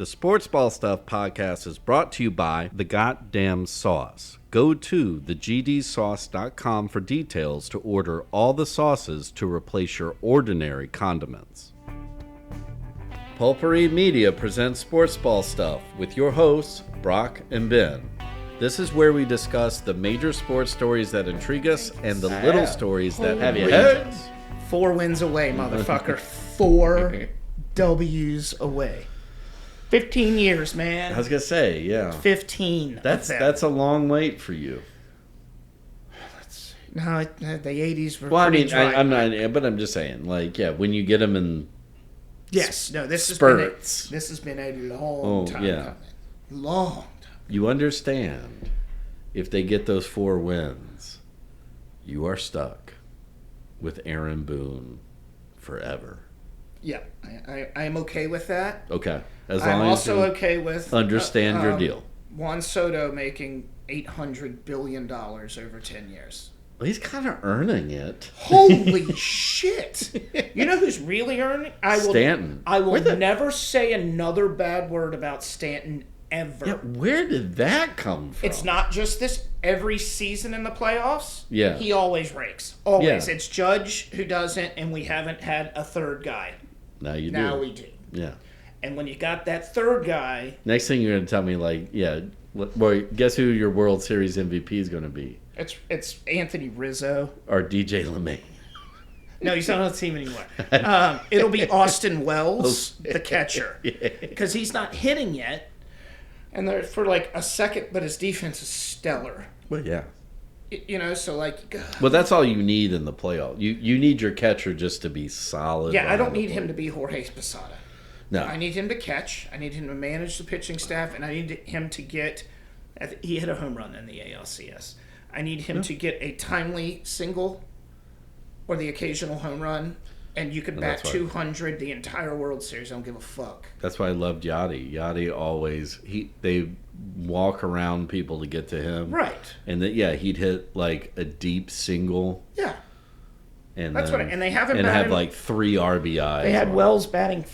The Sports Ball Stuff podcast is brought to you by The Goddamn Sauce. Go to thegdsauce.com for details to order all the sauces to replace your ordinary condiments. Pulpery Media presents Sports Ball Stuff with your hosts, Brock and Ben. This is where we discuss the major sports stories that intrigue us and the little stories that have you heard. 4 wins away, motherfucker. 4 W's away. 15 years, man. I was going to say, yeah. 15. That's a long wait for you. No, the 80s were well, pretty I mean, dry. I'm just saying, like, yeah, when you get them in yes, no, this spurts. Has been a long time coming. Long time. You understand, if they get those 4 wins, you are stuck with Aaron Boone forever. Yeah, I am okay with that. Okay. I'm also okay with understand your deal. Juan Soto making $800 billion over 10 years. Well, he's kind of earning it. Holy shit! You know who's really earning? Stanton. I will never say another bad word about Stanton ever. Yeah, where did that come from? It's not just this. Every season in the playoffs, yeah, he always rakes. Always. Yeah. It's Judge who doesn't, and we haven't had a third guy. Now you do. Now we do. Yeah. And when you got that third guy... Next thing you're going to tell me, like, yeah, boy, guess who your World Series MVP is going to be? It's Anthony Rizzo. Or DJ LeMay. No, he's not on the team anymore. It'll be Austin Wells, the catcher. Because he's not hitting yet. And they're for like a second, but his defense is stellar. Well, yeah. You know, so like... Well, that's all you need in the playoff. You need your catcher just to be solid. Yeah, I don't need him to be Jorge Posada. No. I need him to catch. I need him to manage the pitching staff. And I need him to get... He hit a home run in the ALCS. I need him to get a timely single or the occasional home run. And you could bat 200 the entire World Series. I don't give a fuck. That's why I loved Yachty. Yachty always... They walk around people to get to him. Right. And he'd hit like a deep single. Yeah. And that's then, what and they haven't and batted, have like 3 RBIs. They had Wells batting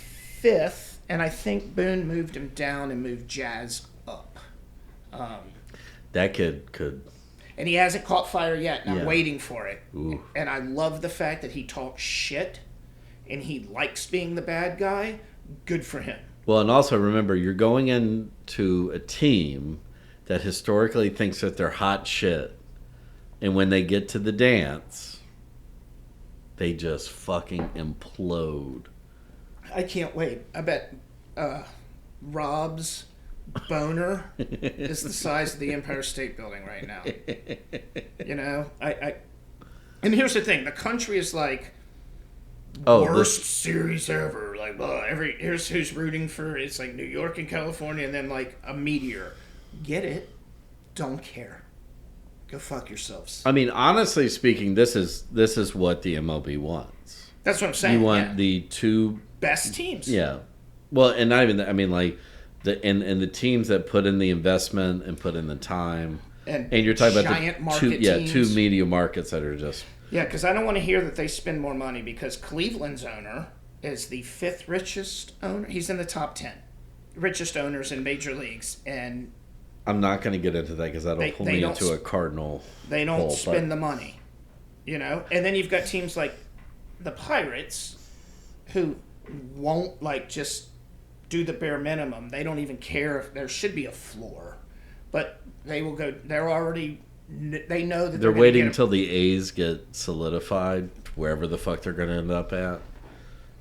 5th, and I think Boone moved him down and moved Jazz up. That kid could. And he hasn't caught fire yet, and I'm waiting for it. Ooh. And I love the fact that he talks shit and he likes being the bad guy. Good for him. Well, and also remember, you're going into a team that historically thinks that they're hot shit. And when they get to the dance, they just fucking implode. I can't wait. I bet Rob's boner is the size of the Empire State Building right now. You know? And here's the thing. The country is like... worst series ever. Like, here's who's rooting for. It's like New York and California, and then like a meteor. Get it? Don't care. Go fuck yourselves. I mean, honestly speaking, this is what the MLB wants. That's what I'm saying. You want the 2 best teams. Yeah. Well, and not even. I mean, like the teams that put in the investment and put in the time. And you're talking about the 2 media markets that are just. Yeah, because I don't want to hear that they spend more money because Cleveland's owner is the 5th richest owner. He's in the top 10 richest owners in major leagues, and I'm not going to get into that because that'll pull me into a Cardinal. They don't spend the money, you know. And then you've got teams like the Pirates, who won't like just do the bare minimum. They don't even care if there should be a floor, but they will go. They're already. They know that they're waiting until the A's get solidified wherever the fuck they're going to end up at,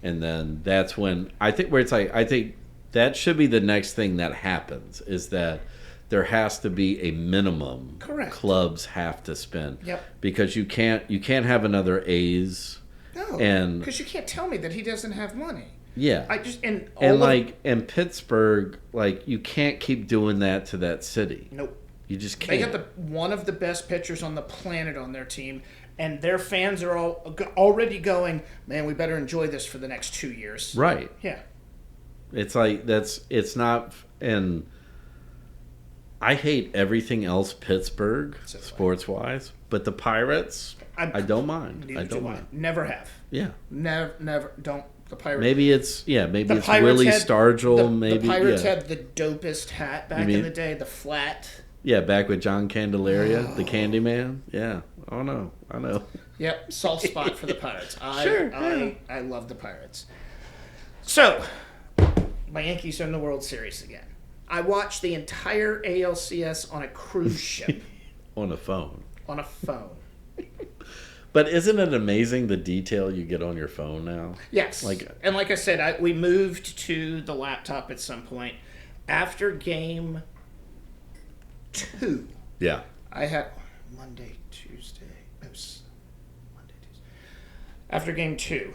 and then that's when I think that should be the next thing that happens is that there has to be a minimum. Correct. Clubs have to spend. Yep. Because you can't have another A's. No. Because you can't tell me that he doesn't have money. Yeah. And Pittsburgh, like you can't keep doing that to that city. Nope. You just can't. They got one of the best pitchers on the planet on their team, and their fans are already going, man, we better enjoy this for the next 2 years. Right. Yeah. It's like it's not, and I hate everything else Pittsburgh sports-wise, but the Pirates, I don't mind. I don't mind. Never have. Yeah. Never. Don't The Pirates. Maybe it's The it's Pirates Willie had- Stargell. The Pirates yeah. had the dopest hat back in the day, the flat. Yeah, back with John Candelaria, the Candyman. Yeah. Oh no, I know. Yep, soft spot for the Pirates. Sure, I love the Pirates. So, my Yankees are in the World Series again. I watched the entire ALCS on a cruise ship. On a phone. On a phone. But isn't it amazing the detail you get on your phone now? Yes. And like I said, we moved to the laptop at some point. After game 2. Yeah. I had Monday, Tuesday. After game 2,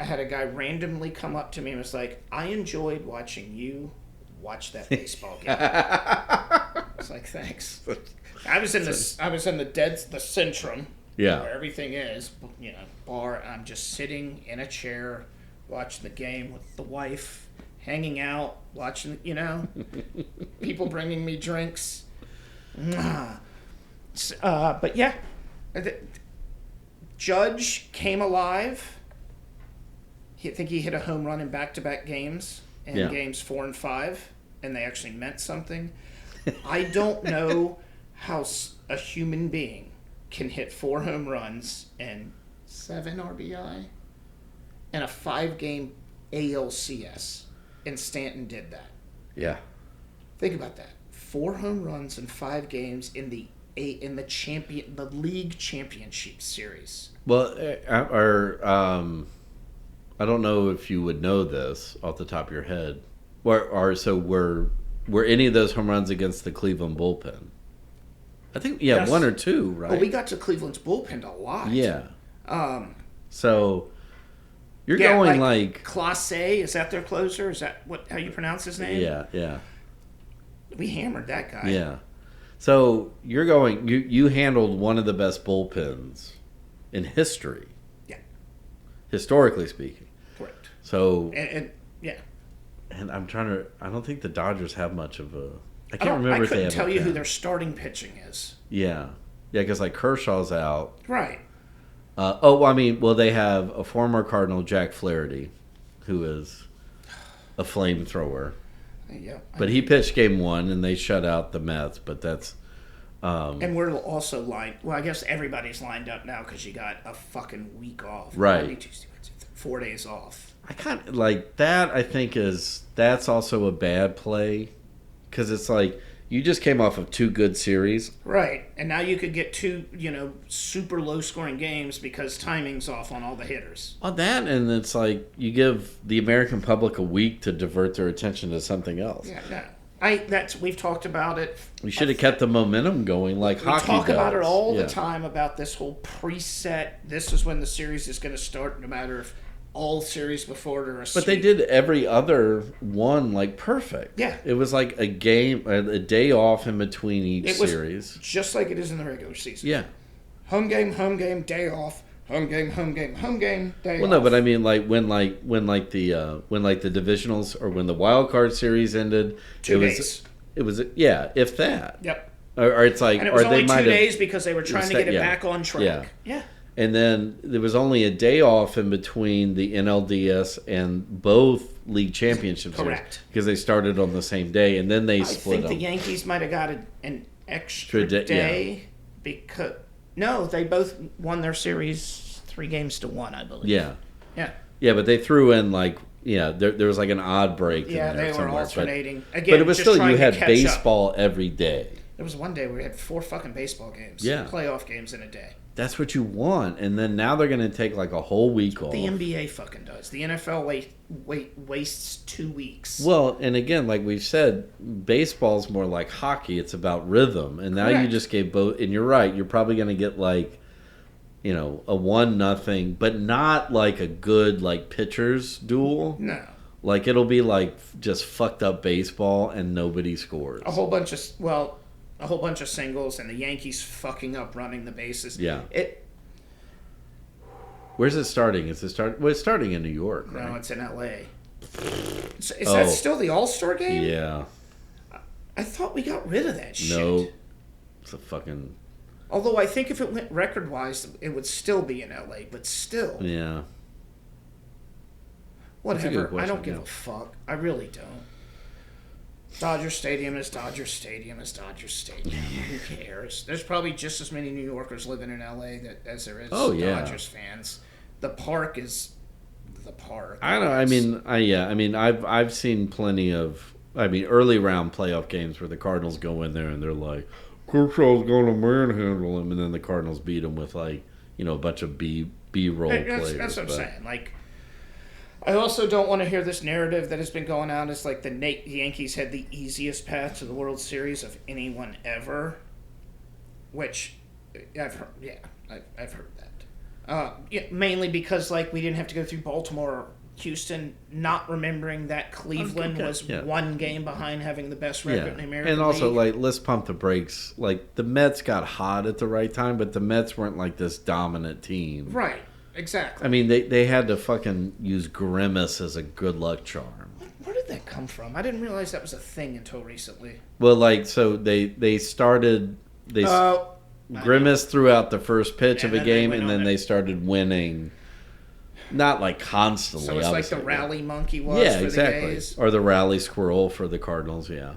I had a guy randomly come up to me and was like, I enjoyed watching you watch that baseball game. I was like, thanks. I was in the Centrum. Yeah. Where everything is, bar. I'm just sitting in a chair, watching the game with the wife, hanging out, watching, people bringing me drinks. But yeah, Judge came alive. I think he hit a home run in back-to-back games, in games 4 and 5, and they actually meant something. I don't know how a human being can hit 4 home runs and 7 RBI in a 5-game ALCS, and Stanton did that. Yeah. Think about that: 4 home runs in 5 games in the league championship series. Well, I don't know if you would know this off the top of your head. Were any of those home runs against the Cleveland bullpen? I think Yes. 1 or 2, right? Well, we got to Cleveland's bullpen a lot. Yeah. So you're going like Clase, is that their closer? Is that how you pronounce his name? Yeah. We hammered that guy. Yeah. So you're going you handled one of the best bullpens in history. Yeah. Historically speaking. Correct. So and yeah. And I don't think the Dodgers have much of a I can't remember if they have I couldn't tell you who pen. their starting pitching is. Yeah, because like Kershaw's out. Right. They have a former Cardinal, Jack Flaherty, who is a flamethrower. Yeah. But he pitched game 1, and they shut out the Mets. But that's. And we're also lined. Well, I guess everybody's lined up now because you got a fucking week off. Right. Monday, Tuesday, Wednesday, 4 days off. I kind of like that. I think that's also a bad play because it's like you just came off of 2 good series. Right. And now you could get 2, super low scoring games because timing's off on all the hitters. On that, and it's like you give the American public a week to divert their attention to something else. Yeah, no. We've talked about it. We should have kept the momentum going like hockey does. We talk about it all the time about this whole preset. This is when the series is going to start, no matter if all series before it are a sweep. But they did every other one like perfect. Yeah. It was like a game, a day off in between each series. Just like it is in the regular season. Yeah. Home game, day off. Home game, day off. Well, no, but I mean, like when the divisionals or when the wild card series ended, 2 days. It was if that. Yep. Or it's like, and it was or only they 2 might days because they were trying to get it back on track. Yeah. And then there was only a day off in between the NLDS and both league championships. Correct. Because they started on the same day, and then they split them. I think the Yankees might have got an extra day because they both won their series 3-1, I believe. Yeah. Yeah. Yeah, but they threw in there was like an odd break. Yeah, in there they were somewhere. alternating. But it was still you had baseball every day. There was one day where we had 4 fucking baseball games. Yeah. Playoff games in a day. That's what you want, and then now they're going to take like a whole week off. The NBA fucking does. The NFL wastes 2 weeks. Well, and again, like we've said, baseball's more like hockey. It's about rhythm, and now you just gave both. And you're right. You're probably going to get like, a 1-0, but not like a good like pitchers duel. No. Like it'll be like just fucked up baseball, and nobody scores. A whole bunch of singles, and the Yankees fucking up running the bases. Yeah. Where's it starting? It's starting in New York, right? No, it's in L.A. Is that still the All-Star game? Yeah. I thought we got rid of that shit. No. It's a fucking... Although I think if it went record-wise, it would still be in L.A., but still. Yeah. Whatever. question, I don't give yeah. a fuck. I really don't. Dodger Stadium is Dodger Stadium is Dodger Stadium. Who cares? There's probably just as many New Yorkers living in LA as there is Dodgers fans. The park is the park. I don't know. I mean, I've seen plenty of. I mean, early round playoff games where the Cardinals go in there and they're like, Kershaw's going to manhandle him, and then the Cardinals beat him with a bunch of B roll players. That's what I'm saying. Like, I also don't want to hear this narrative that has been going on. It's like the Yankees had the easiest path to the World Series of anyone ever, which I've heard. Yeah, I've heard that. Mainly because we didn't have to go through Baltimore or Houston, not remembering that Cleveland was one game behind having the best record in the American League. And also, League. Let's pump the brakes. The Mets got hot at the right time, but the Mets weren't this dominant team. Right, exactly. I mean, they had to fucking use Grimace as a good luck charm. Where did that come from? I didn't realize that was a thing until recently. Well, so they started... Grimace threw out the first pitch of a game, and then they started winning... Not constantly. So it's obviously. Like the rally monkey was for exactly. the A's? Or the rally squirrel for the Cardinals, yeah.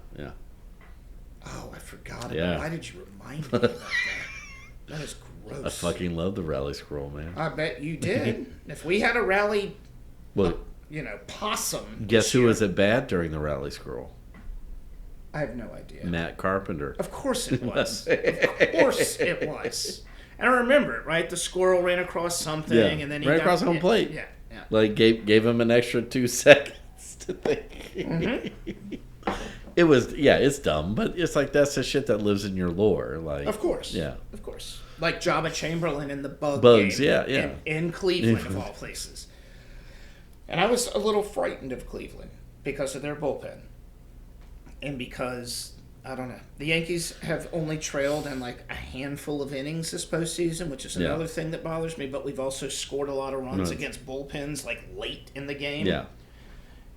Oh, I forgot. Why did you remind me about that? That is gross. I fucking love the rally squirrel, man. I bet you did. If we had a rally, possum. Guess who was at bat during the rally squirrel? I have no idea. Matt Carpenter. Of course it was. Of course it was. And I remember it, right? The squirrel ran across something, and then he ran across home plate. Yeah. Gave him an extra 2 seconds to think. Mm-hmm. It was, it's dumb, but it's that's the shit that lives in your lore. Of course. Yeah. Of course. Like Jabba Chamberlain in the Bugs game. In Cleveland, of all places. And I was a little frightened of Cleveland because of their bullpen. And because... I don't know. The Yankees have only trailed in a handful of innings this postseason, which is another thing that bothers me. But we've also scored a lot of runs against bullpens late in the game. Yeah.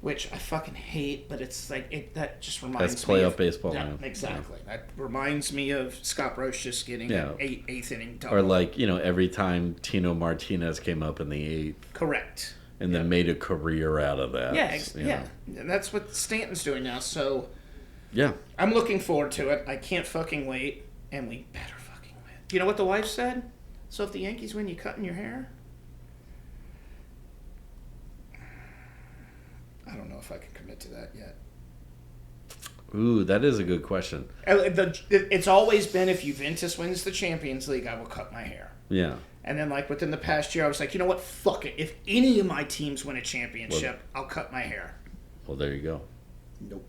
Which I fucking hate, but it's that just reminds me. That's playoff baseball, yeah, man. Exactly. Yeah. That reminds me of Scott Roach just getting an eighth inning double. Or every time Tino Martinez came up in the 8th. Correct. And then made a career out of that. Yeah. And that's what Stanton's doing now. So. Yeah. I'm looking forward to it. I can't fucking wait. And we better fucking win. You know what the wife said? So if the Yankees win, you cutting your hair? I don't know if I can commit to that yet. Ooh, that is a good question. It's always been if Juventus wins the Champions League, I will cut my hair. Yeah. And then within the past year, I was like, you know what? Fuck it. If any of my teams win a championship, I'll cut my hair. Well, there you go. Nope.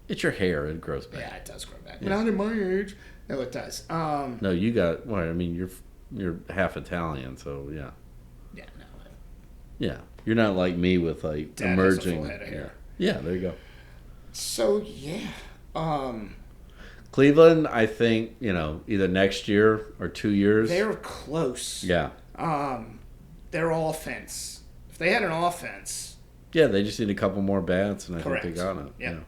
It's your hair. It grows back. Yeah, it does grow back. Yeah. Not at my age. No, it does. No, you got... Well, I mean, you're half Italian, so yeah. Yeah, no. Yeah. You're not like me with, Dad emerging... has a full head of hair. Yeah, there you go. So, yeah. Cleveland, I think, either next year or 2 years. They're close. Yeah. Their offense. If they had an offense... Yeah, they just need a couple more bats, and I Correct. think they got it. Yeah.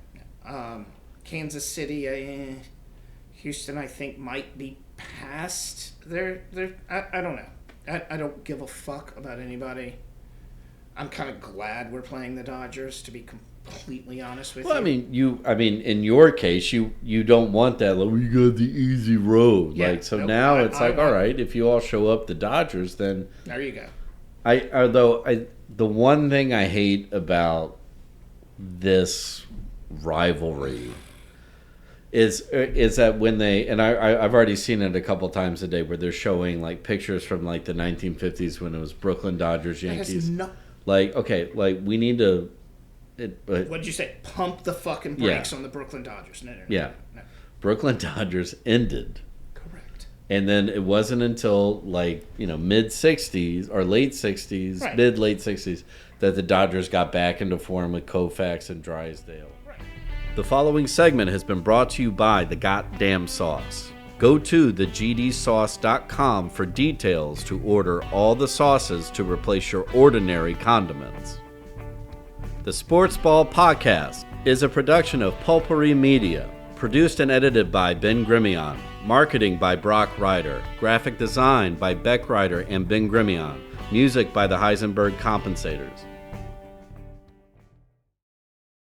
Kansas City, Houston, I think might be past. I don't know. I don't give a fuck about anybody. I'm kind of glad we're playing the Dodgers, to be completely honest with you. Well, I mean, in your case, you don't want that. We got the easy road. Yeah, now it's all right. If you all show up the Dodgers, then there you go. The one thing I hate about this rivalry is that when they, and I've already seen it a couple times a day, where they're showing pictures from the 1950s when it was Brooklyn Dodgers, Yankees. We need to. What'd you say? Pump the fucking brakes on the Brooklyn Dodgers. No. Brooklyn Dodgers ended. Correct. And then it wasn't until mid 60s or late 60s, right. mid late 60s, that the Dodgers got back into form with Koufax and Drysdale. Right. The following segment has been brought to you by The Goddamn Sauce. Go to thegdsauce.com for details to order all the sauces to replace your ordinary condiments. The Sports Ball Podcast is a production of Pulpery Media, produced and edited by Ben Grimion, marketing by Brock Ryder, graphic design by Beck Ryder and Ben Grimion, music by the Heisenberg Compensators.